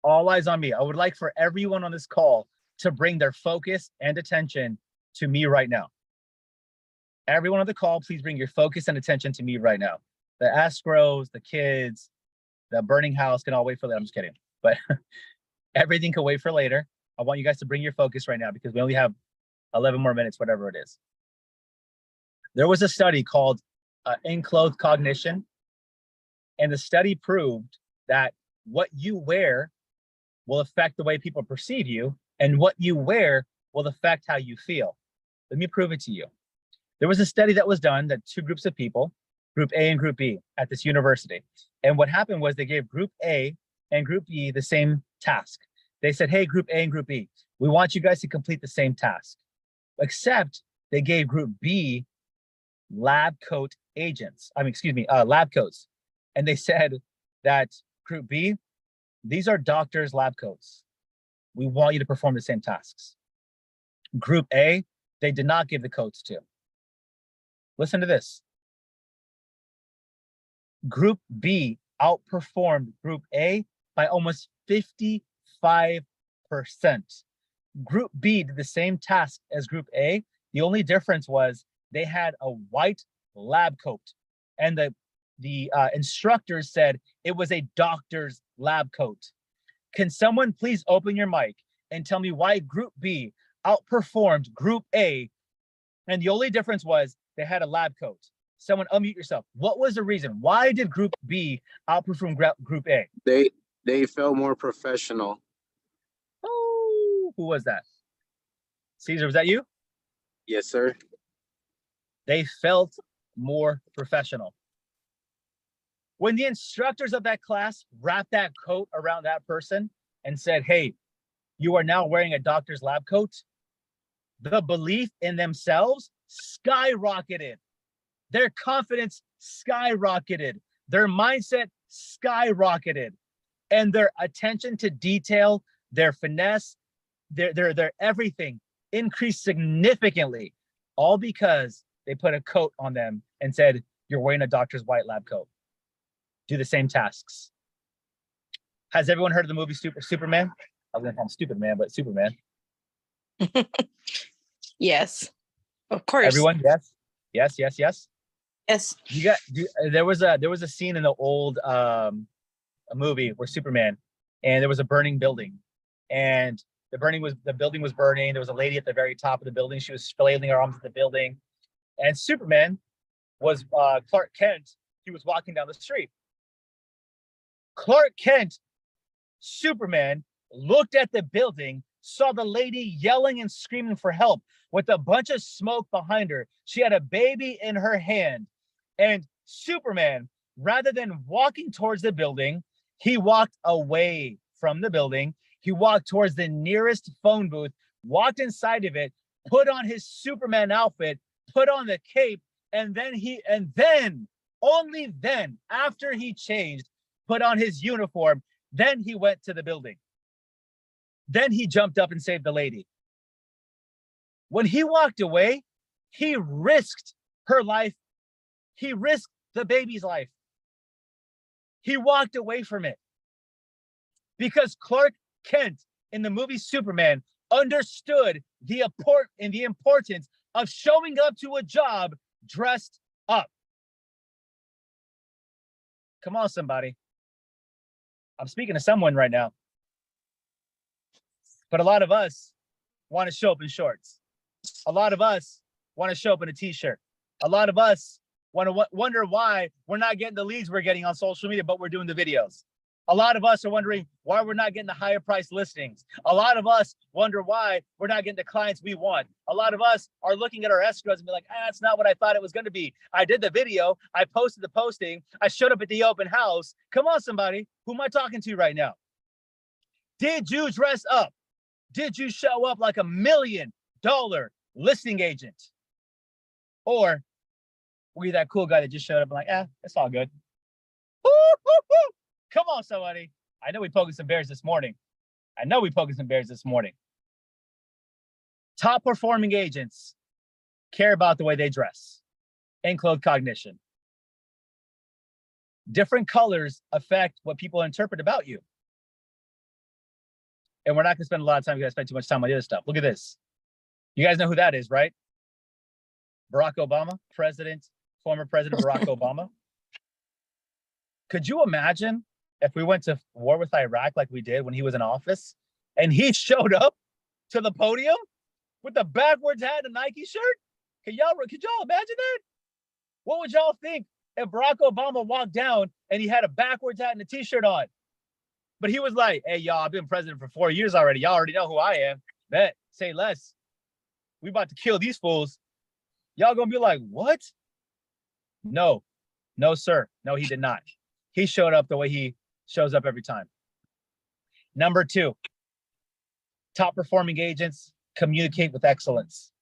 all eyes on me. I would like for everyone on this call to bring their focus and attention to me right now. Everyone on the call, please bring your focus and attention to me right now. The escrows, the kids, the burning house can all wait for that. I'm just kidding. But everything can wait for later. I want you guys to bring your focus right now because we only have 11 more minutes, whatever it is. There was a study called Enclosed Cognition, and the study proved that what you wear will affect the way people perceive you, and what you wear will affect how you feel. Let me prove it to you. There was a study that was done that two groups of people, Group A and Group B, at this university. And what happened was they gave Group A and Group B the same task. They said, hey, Group A and Group B, we want you guys to complete the same task. Except they gave Group B lab coat lab coats. And they said that Group B, these are doctors' lab coats. We want you to perform the same tasks. Group A, they did not give the coats to. Listen to this. Group B outperformed Group A by almost 55%. Group B did the same task as Group A. The only difference was they had a white lab coat, and the instructors said it was a doctor's lab coat. Can someone please open your mic and tell me why Group B outperformed Group A, and the only difference was they had a lab coat? Someone unmute yourself. What was the reason? Why did Group B outperform Group A? They felt more professional. Oh, who was that? Caesar, was that you? Yes, sir. They felt more professional. When the instructors of that class wrapped that coat around that person and said, hey, you are now wearing a doctor's lab coat, the belief in themselves skyrocketed. Their confidence skyrocketed. Their mindset skyrocketed. And their attention to detail, their finesse, their everything increased significantly, all because they put a coat on them and said, you're wearing a doctor's white lab coat. Do the same tasks. Has everyone heard of the movie Superman? I was gonna call him Stupid Man, but Superman. Yes, of course. Everyone, yes. Yes. There was a scene in the old a movie where Superman, and there was a burning building, and the building was burning. There was a lady at the very top of the building. She was flailing her arms at the building, and Superman was Clark Kent. He was walking down the street. Clark Kent, Superman, looked at the building, saw the lady yelling and screaming for help with a bunch of smoke behind her. She had a baby in her hand. And Superman, rather than walking towards the building, he walked away from the building. He walked towards the nearest phone booth, walked inside of it, put on his Superman outfit, put on the cape, and then only then, after he changed, put on his uniform, then he went to the building. Then he jumped up and saved the lady. When he walked away, he risked her life. He risked the baby's life. He walked away from it because Clark Kent in the movie Superman understood the importance of showing up to a job dressed up. Come on, somebody. I'm speaking to someone right now. But a lot of us want to show up in shorts. A lot of us want to show up in a t-shirt. A lot of us want to wonder why we're not getting the leads we're getting on social media, but we're doing the videos. A lot of us are wondering why we're not getting the higher price listings. A lot of us wonder why we're not getting the clients we want. A lot of us are looking at our escrows and be like, that's not what I thought it was going to be. I did the video. I posted the posting. I showed up at the open house. Come on, somebody. Who am I talking to right now? Did you dress up? Did you show up like $1 million listing agent? Or were you that cool guy that just showed up and like, it's all good. Woo, woo, woo. Come on, somebody. I know we poking some bears this morning. Top performing agents care about the way they dress. Enclosed cognition. Different colors affect what people interpret about you. And we're not gonna spend a lot of time because I spend too much time on the other stuff. Look at this. You guys know who that is, right? Barack Obama, former President Barack Obama. Could you imagine if we went to war with Iraq like we did when he was in office and he showed up to the podium with a backwards hat and a Nike shirt? Could y'all imagine that? What would y'all think if Barack Obama walked down and he had a backwards hat and a t-shirt on? But he was like, hey, y'all, I've been president for 4 years already. Y'all already know who I am. Bet, say less. We about to kill these fools. Y'all gonna be like, what? No, sir. No, he did not. He showed up the way he shows up every time. Number 2, top performing agents communicate with excellence.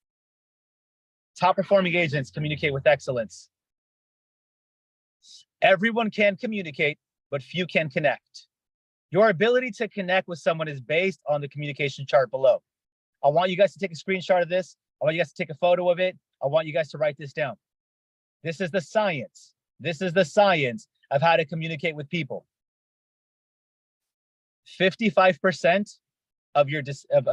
Top performing agents communicate with excellence. Everyone can communicate, but few can connect. Your ability to connect with someone is based on the communication chart below. I want you guys to take a screenshot of this. I want you guys to take a photo of it. I want you guys to write this down. This is the science. This is the science of how to communicate with people. 55% of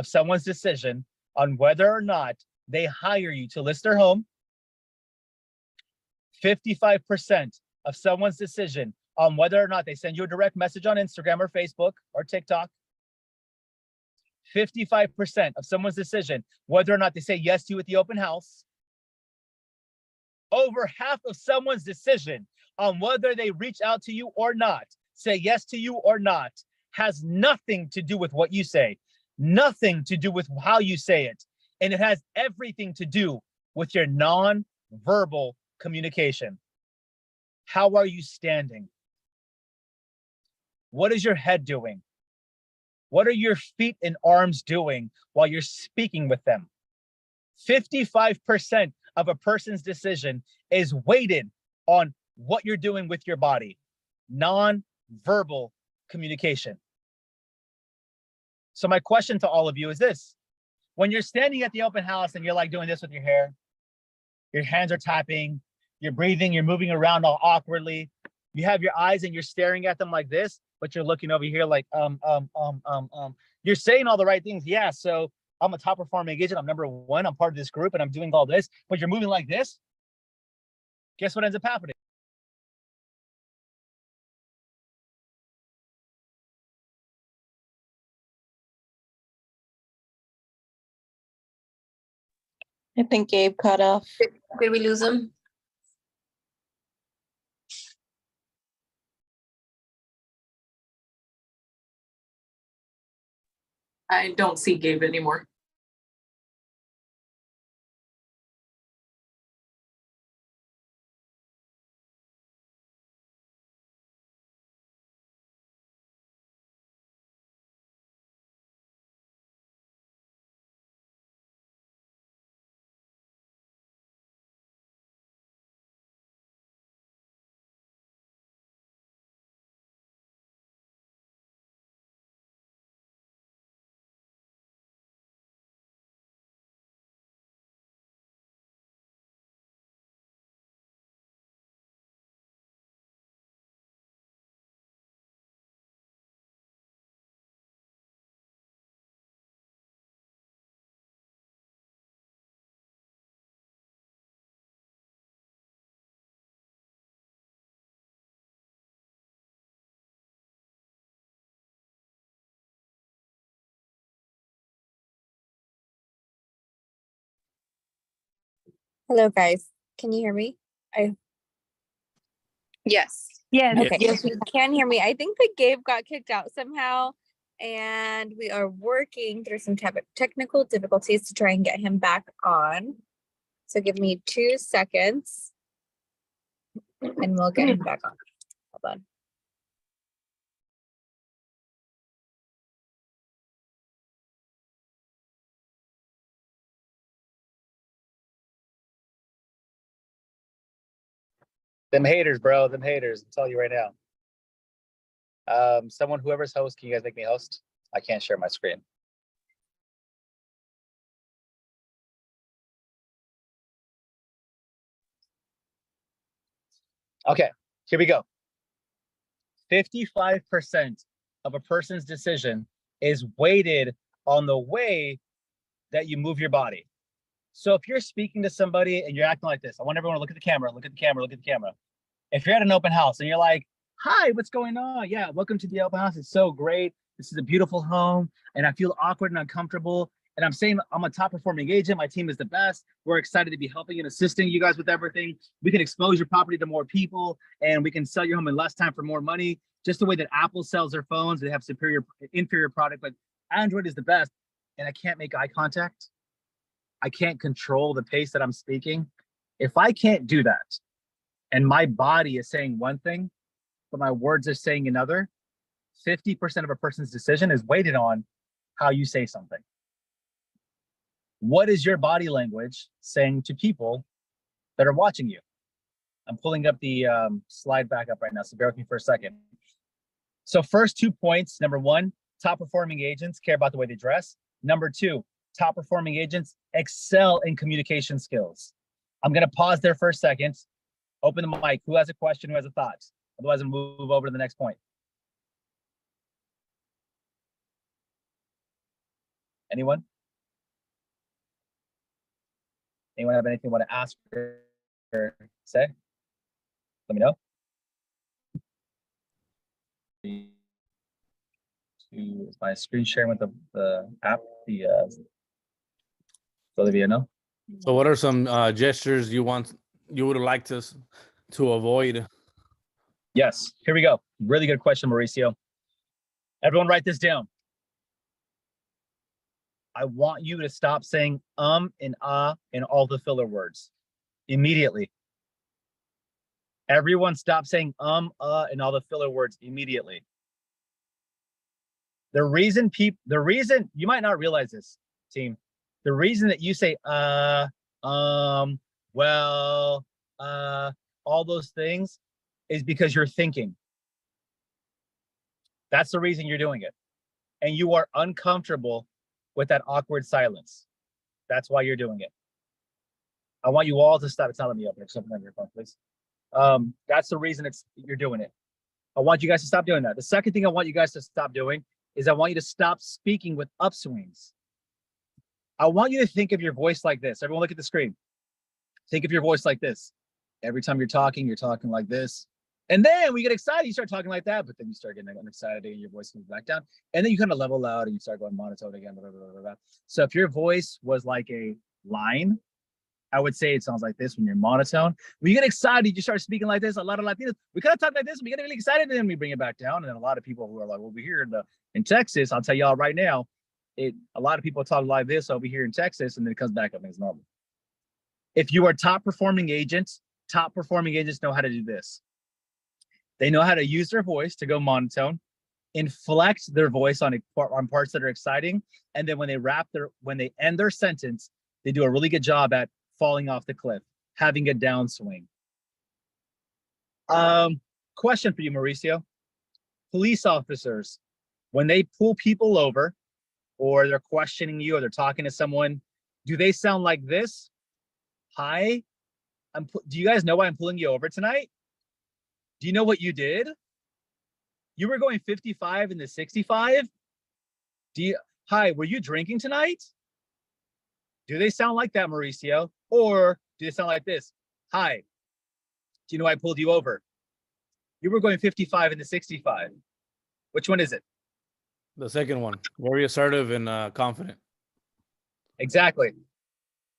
someone's decision on whether or not they hire you to list their home, 55% of someone's decision on whether or not they send you a direct message on Instagram or Facebook or TikTok, 55% of someone's decision whether or not they say yes to you at the open house, over half of someone's decision on whether they reach out to you or not, say yes to you or not, has nothing to do with what you say, nothing to do with how you say it, and it has everything to do with your non-verbal communication. How are you standing? What is your head doing? What are your feet and arms doing while you're speaking with them? 55% of a person's decision is weighted on what you're doing with your body, non-verbal communication. So my question to all of you is this: when you're standing at the open house and you're like doing this with your hair, your hands are tapping, you're breathing, you're moving around all awkwardly, you have your eyes and you're staring at them like this, but you're looking over here like, you're saying all the right things. Yeah, so I'm a top performing agent. I'm number 1. I'm part of this group and I'm doing all this, but you're moving like this. Guess what ends up happening? I think Gabe cut off. Did we lose him? I don't see Gabe anymore. Hello, guys. Can you hear me? Yes. Okay. Yes. If you can hear me, I think that Gabe got kicked out somehow, and we are working through some technical difficulties to try and get him back on. So give me 2 seconds, and we'll get him back on. Hold on. Them haters, bro. Them haters. I'll tell you right now. Whoever's host, can you guys make me host? I can't share my screen. Okay, here we go. 55% of a person's decision is weighted on the way that you move your body. So if you're speaking to somebody and you're acting like this, I want everyone to look at the camera, look at the camera, look at the camera. If you're at an open house and you're like, hi, what's going on? Yeah, welcome to the open house. It's so great. This is a beautiful home. And I feel awkward and uncomfortable. And I'm saying I'm a top performing agent. My team is the best. We're excited to be helping and assisting you guys with everything. We can expose your property to more people and we can sell your home in less time for more money. Just the way that Apple sells their phones, they have inferior product, but Android is the best. And I can't make eye contact. I can't control the pace that I'm speaking. If I can't do that, and my body is saying one thing, but my words are saying another, 50% of a person's decision is weighted on how you say something. What is your body language saying to people that are watching you? I'm pulling up the slide back up right now, so bear with me for a second. So first 2 points. Number one, top performing agents care about the way they dress. Number two, top performing agents excel in communication skills. I'm gonna pause there for a second. Open the mic. Who has a question? Who has a thought? Otherwise, I'll move over to the next point. Anyone? Anyone have anything you want to ask or say? Let me know. Is my screen sharing with the app? Olivia, no? So what are some gestures you would like to avoid? Yes, here we go. Really good question, Mauricio. Everyone write this down. I want you to stop saying and in all the filler words immediately. Everyone stop saying and all the filler words immediately. The reason you might not realize this, team, the reason that you say well, all those things is because you're thinking. That's the reason you're doing it. And you are uncomfortable with that awkward silence. That's why you're doing it. I want you all to stop. It's not letting me open. Something on your phone, please. That's the reason you're doing it. I want you guys to stop doing that. The second thing I want you guys to stop doing is I want you to stop speaking with upswings. I want you to think of your voice like this. Everyone look at the screen. Think of your voice like this. Every time you're talking like this. And then we get excited, you start talking like that, but then you start getting excited and your voice comes back down. And then you kind of level out and you start going monotone again. Blah, blah, blah, blah. So if your voice was like a line, I would say it sounds like this when you're monotone. When you get excited, you start speaking like this. A lot of Latinos, we kind of talk like this, we get really excited, and then we bring it back down. And then a lot of people who are like, well, we're here in Texas, I'll tell y'all right now, a lot of people talk like this over here in Texas, and then it comes back up and it's normal. If you are top performing agents know how to do this. They know how to use their voice to go monotone, inflect their voice on parts that are exciting, and then when they end their sentence, they do a really good job at falling off the cliff, having a downswing. Question for you, Mauricio. Police officers, when they pull people over, or they're questioning you, or they're talking to someone, do they sound like this? Hi, do you guys know why I'm pulling you over tonight? Do you know what you did? You were going 55 in the 65? Hi, were you drinking tonight? Do they sound like that, Mauricio? Or do they sound like this? Hi, do you know why I pulled you over? You were going 55 in the 65. Which one is it? The second one, very assertive and confident. Exactly.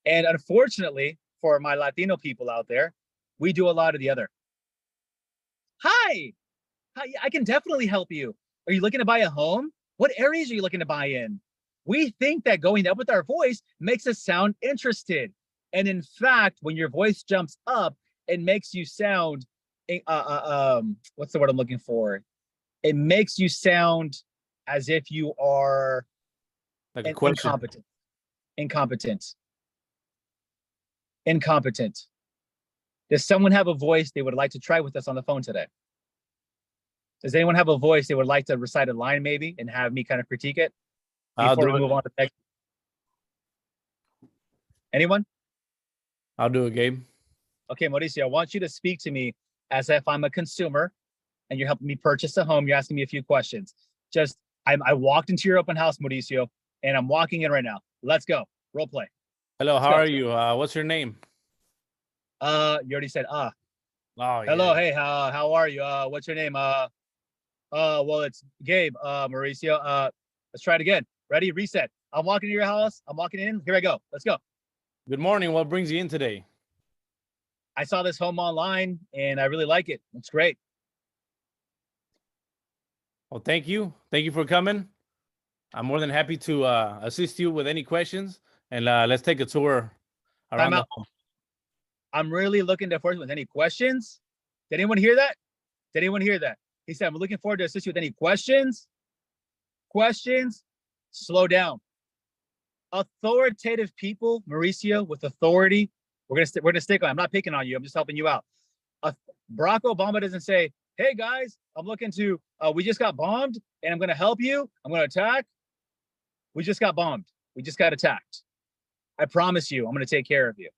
And unfortunately, for my Latino people out there, we do a lot of the other. Hi, I can definitely help you. Are you looking to buy a home? What areas are you looking to buy in? We think that going up with our voice makes us sound interested. And in fact, when your voice jumps up, it makes you sound, what's the word I'm looking for? It makes you sound as if you are like a question. Incompetent. Does someone have a voice they would like to try with us on the phone today? Does anyone have a voice they would like to recite a line maybe and have me kind of critique it before we move on to next? Anyone? I'll do it, Gabe. Okay, Mauricio, I want you to speak to me as if I'm a consumer and you're helping me purchase a home. You're asking me a few questions. Just I walked into your open house, Mauricio, and I'm walking in right now. Let's go. Role play. Hello, Let's how go. are you? What's your name? You already said Oh, hello, yeah. hey, how are you? What's your name? Well, it's Gabe, Mauricio. Let's try it again. Ready? Reset. I'm walking to your house. I'm walking in. Here I go. Let's go. Good morning. What brings you in today? I saw this home online and I really like it. It's great. Well, thank you. Thank you for coming. I'm more than happy to assist you with any questions. And let's take a tour around Time the out. home. I'm really looking forward with any questions. Did anyone hear that? Did anyone hear that? He said, I'm looking forward to assist you with any questions. Questions, slow down. Authoritative people, Mauricio, with authority, we're gonna stick on. I'm not picking on you. I'm just helping you out. Barack Obama doesn't say, hey guys, I'm looking to, we just got bombed and I'm gonna help you. I'm gonna attack. We just got bombed. We just got attacked. I promise you, I'm gonna take care of you.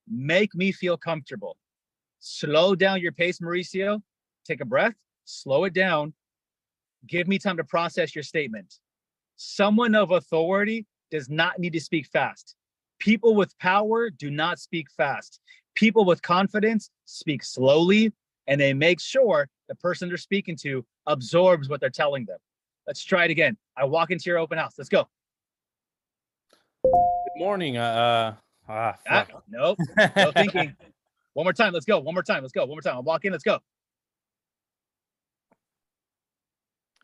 Make me feel comfortable. Slow down your pace, Mauricio. Take a breath, slow it down. Give me time to process your statement. Someone of authority does not need to speak fast. People with power do not speak fast. People with confidence speak slowly, and they make sure the person they're speaking to absorbs what they're telling them. Let's try it again. I walk into your open house. Let's go. Good morning. Fuck. Nope. No thinking. One more time. Let's go. One more time. Let's go. One more time. I'll walk in. Let's go.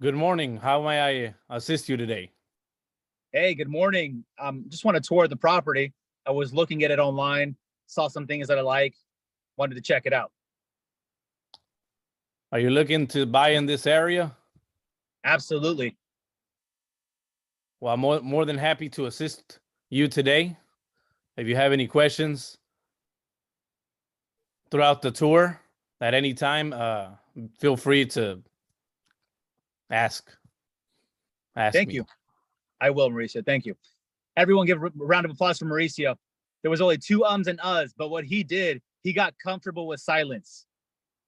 Good morning. How may I assist you today? Hey, good morning. Just want to tour the property. I was looking at it online, saw some things that I like, wanted to check it out. Are you looking to buy in this area? Absolutely. Well, I'm more than happy to assist you today. If you have any questions throughout the tour at any time, feel free to ask. Thank me. you. I will, Mauricio. Thank you. Everyone give a round of applause for Mauricio. There was only 2 ums and uhs, but what he did, he got comfortable with silence.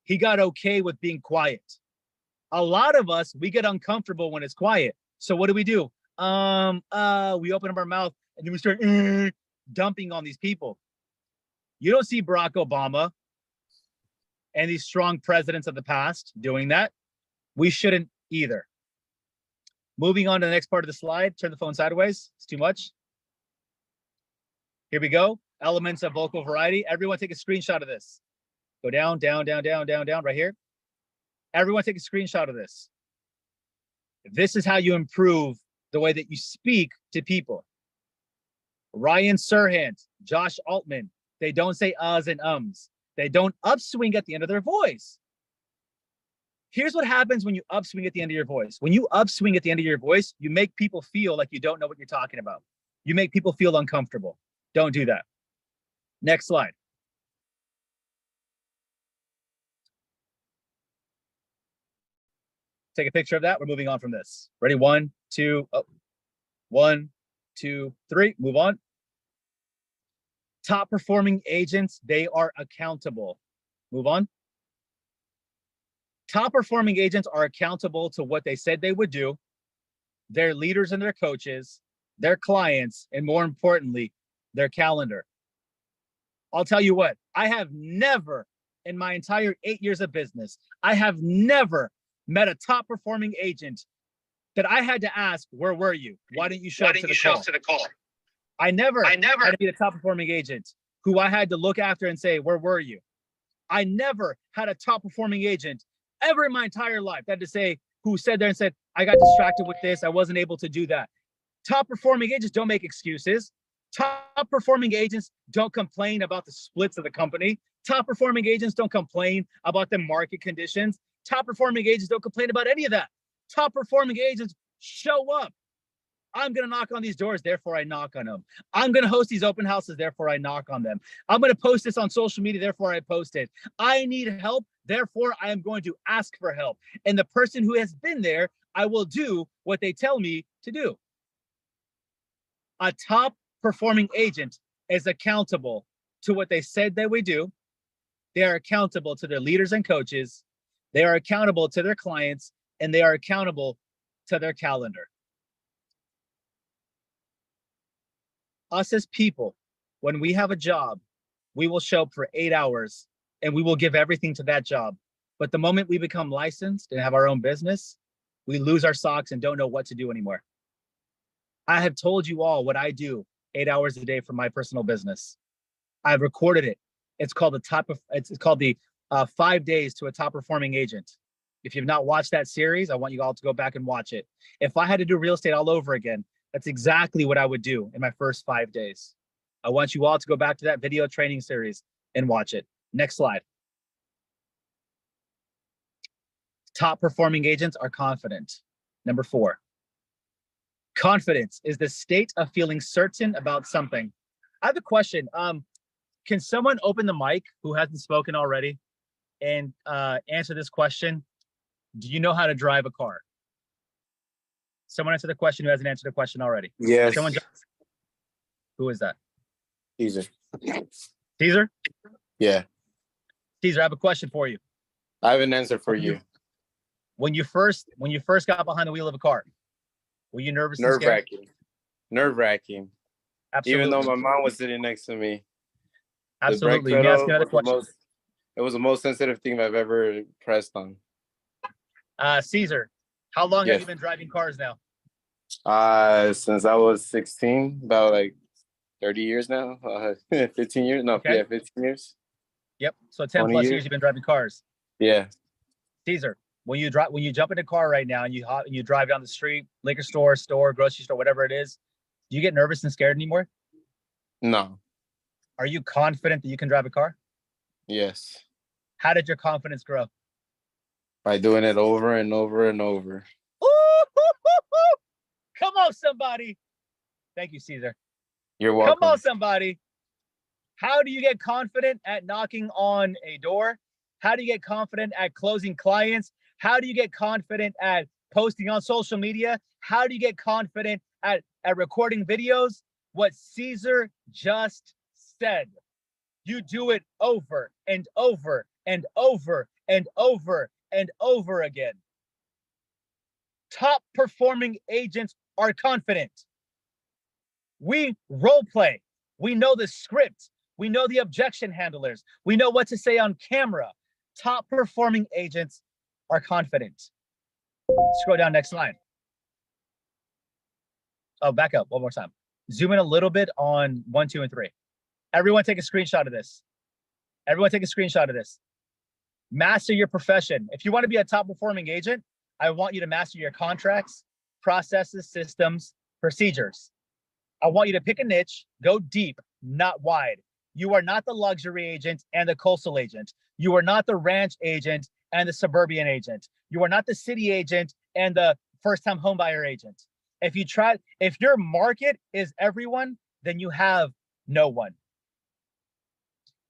He got okay with being quiet. A lot of us, we get uncomfortable when it's quiet. So what do? We open up our mouth and then we start dumping on these people. You don't see Barack Obama and these strong presidents of the past doing that. We shouldn't either. Moving on to the next part of the slide, turn the phone sideways. It's too much. Here we go. Elements of vocal variety. Everyone take a screenshot of this. Go down, down, down, down, down, down, right here. Everyone take a screenshot of this. This is how you improve the way that you speak to people. Ryan Serhant, Josh Altman, they don't say uhs and ums. They don't upswing at the end of their voice. Here's what happens when you upswing at the end of your voice. When you upswing at the end of your voice, you make people feel like you don't know what you're talking about. You make people feel uncomfortable. Don't do that. Next slide. Take a picture of that. We're moving on from this. Ready? 1, 2, 1, 2, 3. Move on. Top performing agents, they are accountable. Move on. Top performing agents are accountable to what they said they would do, their leaders and their coaches, their clients, and more importantly, their calendar. I'll tell you what, I have never in my entire 8 years of business, I have never met a top performing agent that I had to ask, where were you? Why didn't you show up to the call? I never had to be a top performing agent who I had to look after and say, where were you? I never had a top performing agent ever in my entire life that had to say, who said there and said, I got distracted with this. I wasn't able to do that. Top performing agents don't make excuses. Top performing agents don't complain about the splits of the company. Top performing agents don't complain about the market conditions. Top performing agents don't complain about any of that. Top performing agents show up. I'm going to knock on these doors, therefore I knock on them. I'm going to host these open houses, therefore I knock on them. I'm going to post this on social media, therefore I post it. I need help, therefore I am going to ask for help. And the person who has been there, I will do what they tell me to do. A top performing agent is accountable to what they said they would do. They are accountable to their leaders and coaches. They are accountable to their clients, and they are accountable to their calendar. Us as people, when we have a job, we will show up for 8 hours and we will give everything to that job. But the moment we become licensed and have our own business, we lose our socks and don't know what to do anymore. I have told you all what I do 8 hours a day for my personal business. I've recorded it. It's called the 5 days to a top performing agent. If you've not watched that series, I want you all to go back and watch it. If I had to do real estate all over again, that's exactly what I would do in my first 5 days. I want you all to go back to that video training series and watch it. Next slide. Top performing agents are confident. Number 4. Confidence is the state of feeling certain about something. I have a question. Can someone open the mic who hasn't spoken already and answer this question? Do you know how to drive a car? Someone answer the question who hasn't answered the question already. Yes. Someone. Who is that? Caesar. Caesar? Yeah. Caesar, I have a question for you. I have an answer for you. When you first got behind the wheel of a car, were you nervous? Nerve wracking. Nerve wracking. Absolutely. Even though my mom was sitting next to me. Absolutely. Let me ask you another question. It was the most sensitive thing I've ever pressed on. Caesar, how long Yes. have you been driving cars now? Since I was 16, about like 30 years now. 15 years? No, Okay. yeah, 15 years. Yep. So 10 20 plus years. years you've been driving cars. Yeah. Caesar, when you jump in a car right now and you drive down the street, liquor store, grocery store, whatever it is, do you get nervous and scared anymore? No. Are you confident that you can drive a car? Yes. How did your confidence grow? By doing it over and over and over. Ooh, come on, somebody. Thank you, Caesar. You're welcome. Come on, somebody. How do you get confident at knocking on a door? How do you get confident at closing clients? How do you get confident at posting on social media? How do you get confident at recording videos? What Caesar just said. You do it over and over and over and over and over again. Top performing agents are confident. We role play. We know the script. We know the objection handlers. We know what to say on camera. Top performing agents are confident. Scroll down, next slide. Oh, back up one more time. Zoom in a little bit on 1, 2, and 3. Everyone take a screenshot of this. Everyone take a screenshot of this. Master your profession. If you want to be a top performing agent, I want you to master your contracts, processes, systems, procedures. I want you to pick a niche, go deep, not wide. You are not the luxury agent and the coastal agent. You are not the ranch agent and the suburban agent. You are not the city agent and the first-time homebuyer agent. If your market is everyone, then you have no one.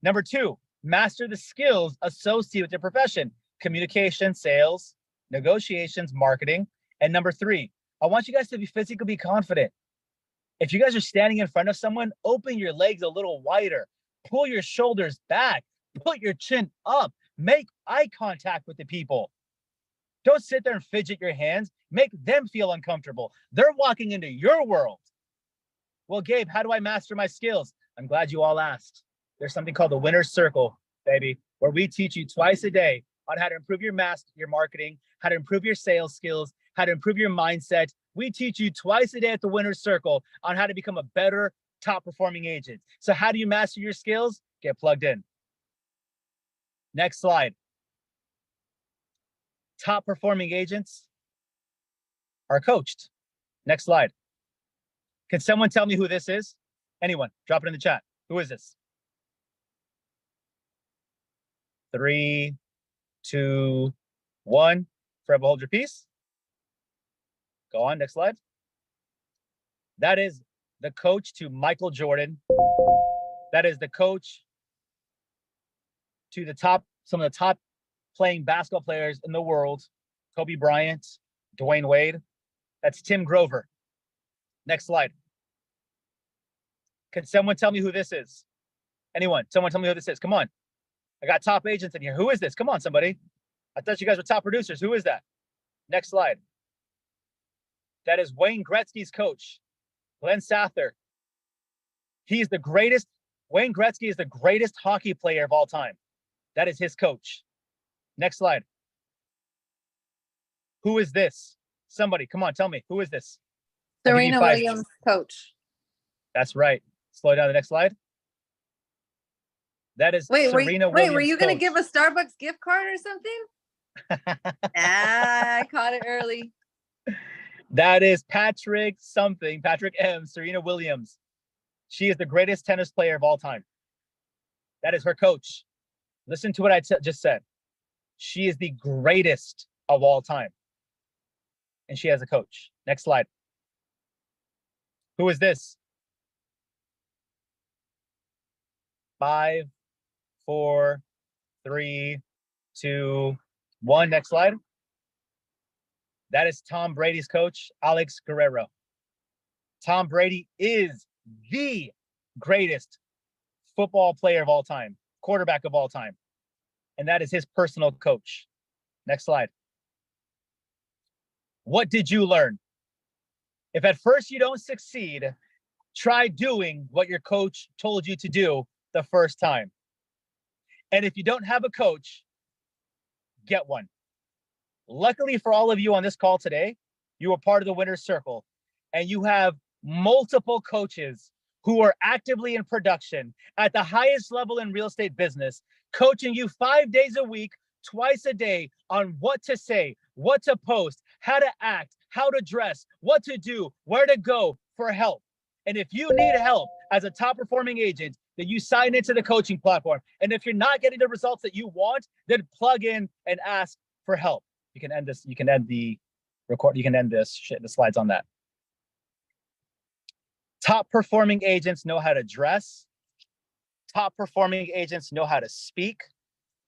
Number 2, master the skills associated with your profession: communication, sales, negotiations, marketing. And number 3, I want you guys to physically be confident. If you guys are standing in front of someone, open your legs a little wider, pull your shoulders back, put your chin up, make eye contact with the people. Don't sit there and fidget your hands. Make them feel uncomfortable. They're walking into your world. Well, Gabe, how do I master my skills? I'm glad you all asked. There's something called the winner's circle, baby, where we teach you twice a day on how to improve your marketing, how to improve your sales skills, how to improve your mindset. We teach you twice a day at the winner's circle on how to become a better top performing agent. So how do you master your skills? Get plugged in. Next slide. Top performing agents are coached. Next slide. Can someone tell me who this is? Anyone? Drop it in the chat. Who is this? 3, 2, 1. Forever hold your peace. Go on, next slide. That is the coach to Michael Jordan. That is the coach to some of the top playing basketball players in the world: Kobe Bryant, Dwayne Wade. That's Tim Grover. Next slide. Can someone tell me who this is? Anyone? Someone tell me who this is. Come on. I got top agents in here. Who is this? Come on, somebody. I thought you guys were top producers. Who is that? Next slide. That is Wayne Gretzky's coach, Glenn Sather. He's the greatest. Wayne Gretzky is the greatest hockey player of all time. That is his coach. Next slide. Who is this? Somebody, come on, tell me. Who is this? I'll give you Serena 5. Williams, coach. That's right. Slow down the next slide. That is Serena Williams. Were you gonna coach. give a Starbucks gift card or something? I caught it early. That is Patrick M. Serena Williams. She is the greatest tennis player of all time. That is her coach. Listen to what I just said. She is the greatest of all time. And she has a coach. Next slide. Who is this? 5, 4, 3, 2, 1. Next slide. That is Tom Brady's coach, Alex Guerrero. Tom Brady is the greatest football player of all time, quarterback of all time. And that is his personal coach. Next slide. What did you learn? If at first you don't succeed, try doing what your coach told you to do the first time. And if you don't have a coach, get one. Luckily for all of you on this call today, you are part of the winner's circle and you have multiple coaches who are actively in production at the highest level in real estate business, coaching you 5 days a week, twice a day on what to say, what to post, how to act, how to dress, what to do, where to go for help. And if you need help as a top performing agent, then you sign into the coaching platform. And if you're not getting the results that you want, then plug in and ask for help. You can end this, you can end the record, you can end this shit, the slides on that. Top performing agents know how to dress. Top performing agents know how to speak.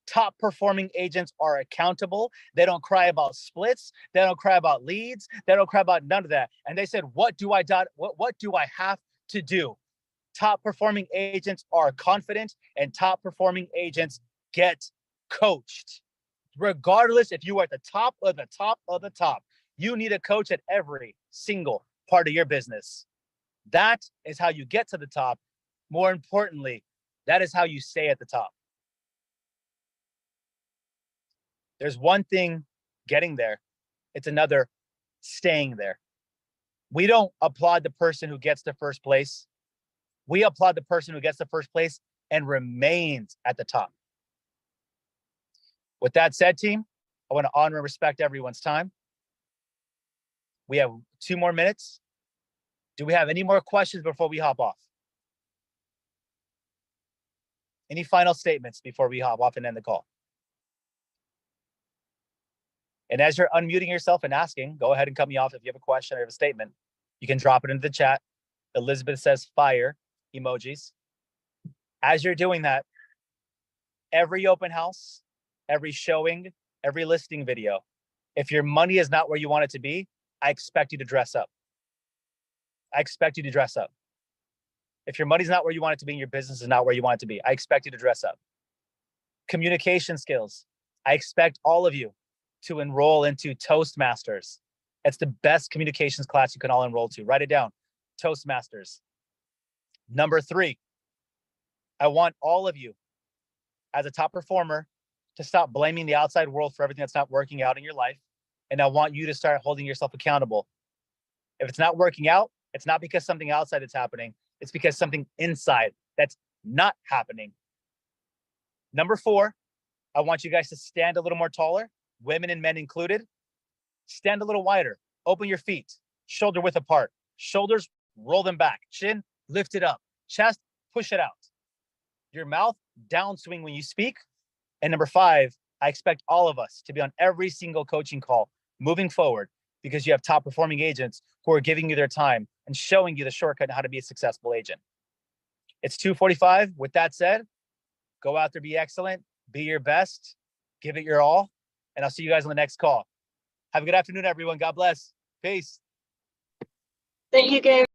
Top performing agents are accountable. They don't cry about splits. They don't cry about leads. They don't cry about none of that. And they said, what do I have to do? Top performing agents are confident and top performing agents get coached. Regardless if you are at the top of the top of the top, you need a coach at every single part of your business. That is how you get to the top. More importantly, that is how you stay at the top. There's one thing getting there. It's another staying there. We don't applaud the person who gets to first place. We applaud the person who gets to first place and remains at the top. With that said, team, I want to honor and respect everyone's time. We have 2 more minutes. Do we have any more questions before we hop off? Any final statements before we hop off and end the call? And as you're unmuting yourself and asking, go ahead and cut me off if you have a question or have a statement. You can drop it into the chat. Elizabeth says fire emojis. As you're doing that, every open house, every showing, every listing video, if your money is not where you want it to be, I expect you to dress up. I expect you to dress up. If your money's not where you want it to be and your business is not where you want it to be, I expect you to dress up. Communication skills. I expect all of you to enroll into Toastmasters. It's the best communications class you can all enroll to. Write it down. Toastmasters. Number 3, I want all of you as a top performer to stop blaming the outside world for everything that's not working out in your life. And I want you to start holding yourself accountable. If it's not working out, it's not because something outside is happening. It's because something inside that's not happening. Number 4, I want you guys to stand a little more taller, women and men included. Stand a little wider. Open your feet, shoulder width apart. Shoulders, roll them back. Chin, lift it up. Chest, push it out. Your mouth, downswing when you speak. And number 5, I expect all of us to be on every single coaching call moving forward because you have top performing agents who are giving you their time and showing you the shortcut on how to be a successful agent. It's 2:45. With that said, go out there, be excellent, be your best, give it your all, and I'll see you guys on the next call. Have a good afternoon, everyone. God bless. Peace. Thank you, Gabe.